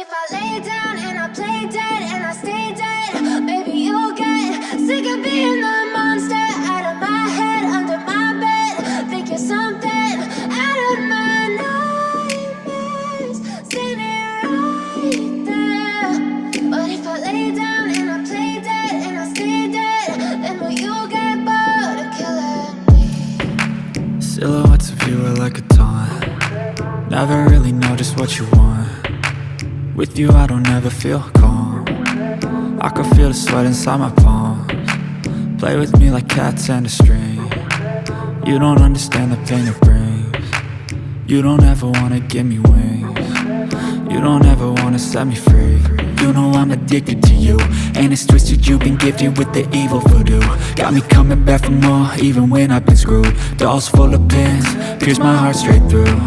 if I lay down and I play dead and I stay dead, maybe you'll get sick of being the monster out of my head, under my bed. Think you're something out of my nightmares, standing right there. But if I lay down and I play dead and I stay dead, then will you get bored of killing me? Silhouettes of you are like a taunt. Never really know just what you want. With you I don't ever feel calm. I can feel the sweat inside my palms. Play with me like cats and a string. You don't understand the pain it brings. You don't ever wanna give me wings. You don't ever wanna set me free. You know I'm addicted to you, and it's twisted, you've been gifted with the evil voodoo. Got me coming back for more, even when I've been screwed. Dolls full of pins, pierce my heart straight through.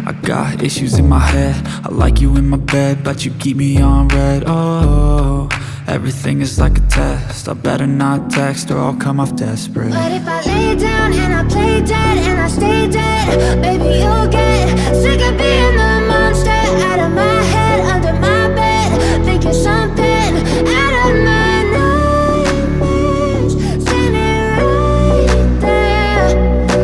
I got issues in my head, I like you in my bed, but you keep me on red. Oh, everything is like a test, I better not text or I'll come off desperate. But if I lay down and I play dead and I stay dead, maybe you'll get sick of being the monster out of my head, under my bed. Think you're something out of my nightmares, standing right there.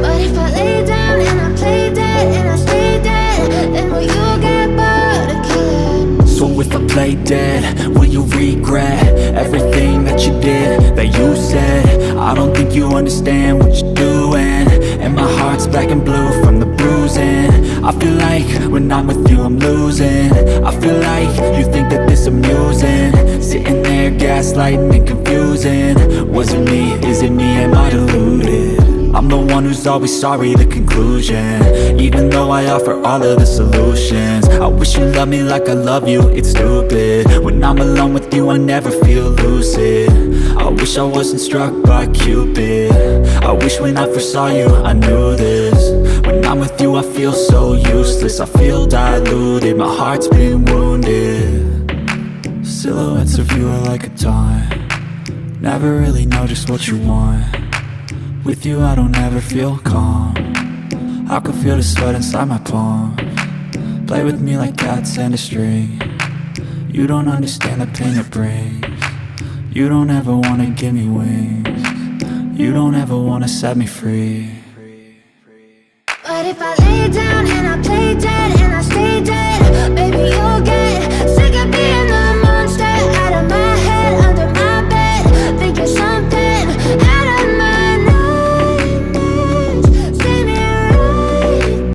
But if I lay down and I play dead and I stay dead, then will you get bored of killing me? So if I play dead, will you regret everything that you did, that you said? I don't think you understand what you're doing, and my heart's black and blue from the bruising. I feel like when I'm with you I'm losing. I feel like you think that this amusing, sitting there gaslighting and confusing. Was it me? Is it me? Am I deluded? I'm the one who's always sorry, the conclusion, even though I offer all of the solutions. I wish you loved me like I love you, it's stupid. When I'm alone with you I never feel lucid. I wish I wasn't struck by Cupid. I wish when I first saw you I knew this. When I'm with you I feel so useless, I feel diluted, my heart's been wounded. Silhouettes of you are like a taunt. Never really know just what you want. With you I don't ever feel calm. I can feel the sweat inside my palms. Play with me like cats and a string. You don't understand the pain it brings. You don't ever wanna give me wings. You don't ever wanna set me free. But if I lay down